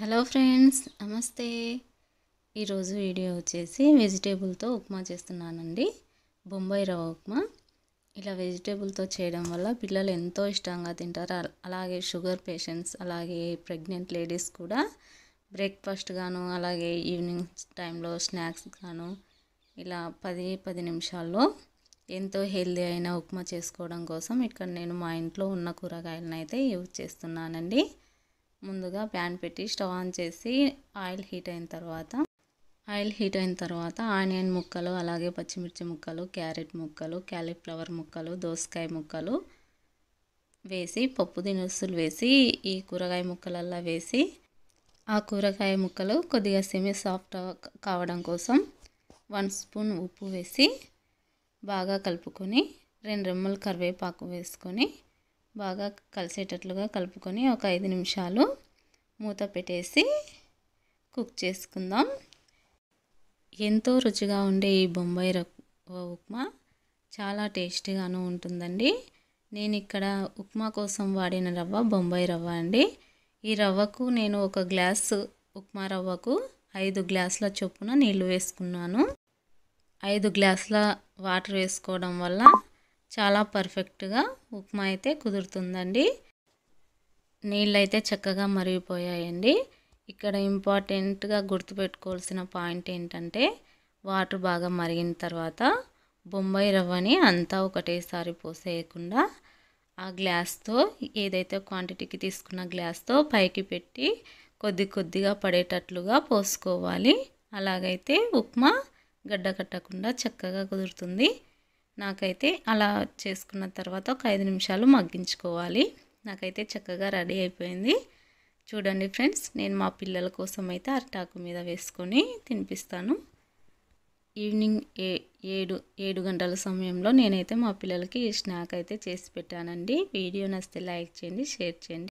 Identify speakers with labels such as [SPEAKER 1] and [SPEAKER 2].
[SPEAKER 1] Hello friends, నమస్తే. ఈరోజు video వచ్చేసి వెజిటేబుల్తో ఉప్మా చేస్తున్నానండి. బొంబాయి రవ్వ ఉప్మా. ఇలా వెజిటేబుల్తో చేయడం వల్ల పిల్లలు ఎంతో ఇష్టంగా తింటారు. అలాగే షుగర్ పేషెంట్స్, అలాగే ప్రెగ్నెంట్ లేడీస్ కూడా బ్రేక్ఫాస్ట్ గాను, అలాగే ఈవినింగ్ టైంలో స్నాక్స్ గాను ఇలా 10 నిమిషాల్లో ఎంతో హెల్దీ అయిన ఉప్మా చేసుకోవడం కోసం ఇక్కడ నేను మా ఇంట్లో ఉన్న కూరగాయలను అయితే యూజ్ చేస్తున్నానండి. ముందుగా ప్యాన్ పెట్టి స్టవ్ ఆన్ చేసి ఆయిల్ హీట్ అయిన తర్వాత ఆనియన్ ముక్కలు, అలాగే పచ్చిమిర్చి ముక్కలు, క్యారెట్ ముక్కలు, క్యాలీఫ్లవర్ ముక్కలు, దోసకాయ ముక్కలు వేసి పప్పు దినుసులు వేసి ఈ కూరగాయ ముక్కలల్లో వేసి ఆ కూరగాయ ముక్కలు కొద్దిగా సెమీ సాఫ్ట్ కావడం కోసం 1 స్పూన్ ఉప్పు వేసి బాగా కలుపుకొని 2 రెమ్మలు కరివేపాకు వేసుకొని బాగా కలిసేటట్లుగా కలుపుకొని ఒక 5 నిమిషాలు మూత పెట్టేసి కుక్ చేసుకుందాం. ఎంతో రుచిగా ఉండే ఈ బొంబాయి రవ్వ ఉప్మా చాలా టేస్టీగాను ఉంటుందండి. నేను ఇక్కడ ఉప్మా కోసం వాడిన రవ్వ బొంబాయి రవ్వ అండి. ఈ రవ్వకు నేను 1 గ్లాసు ఉప్మా రవ్వకు 5 గ్లాసుల చొప్పున నీళ్లు వేసుకున్నాను. 5 గ్లాసుల వాటర్ వేసుకోవడం వల్ల చాలా పర్ఫెక్ట్గా ఉప్మా అయితే కుదురుతుందండి. నీళ్ళు అయితే చక్కగా మరిగిపోయాయండి. ఇక్కడ ఇంపార్టెంట్గా గుర్తుపెట్టుకోవాల్సిన పాయింట్ ఏంటంటే వాటర్ బాగా మరిగిన తర్వాత బొంబాయి రవ్వని అంతా ఒకటేసారి పోసేయకుండా ఆ గ్లాస్తో, ఏదైతే క్వాంటిటీకి తీసుకున్న గ్లాస్తో పైకి పెట్టి కొద్దిగా పడేటట్లుగా పోసుకోవాలి. అలాగైతే ఉప్మా గడ్డ కట్టకుండా చక్కగా కుదురుతుంది. నాకైతే అలా చేసుకున్న తర్వాత ఒక 5 నిమిషాలు మగ్గించుకోవాలి. నాకైతే చక్కగా రెడీ అయిపోయింది. చూడండి ఫ్రెండ్స్, నేను మా పిల్లల కోసం అయితే అరిటాకు మీద వేసుకొని తినిపిస్తాను. ఈవినింగ్ 7 గంటల సమయంలో నేనైతే మా పిల్లలకి ఈ స్నాక్ అయితే చేసి పెట్టానండి. వీడియో నచ్చితే లైక్ చేయండి, షేర్ చేయండి.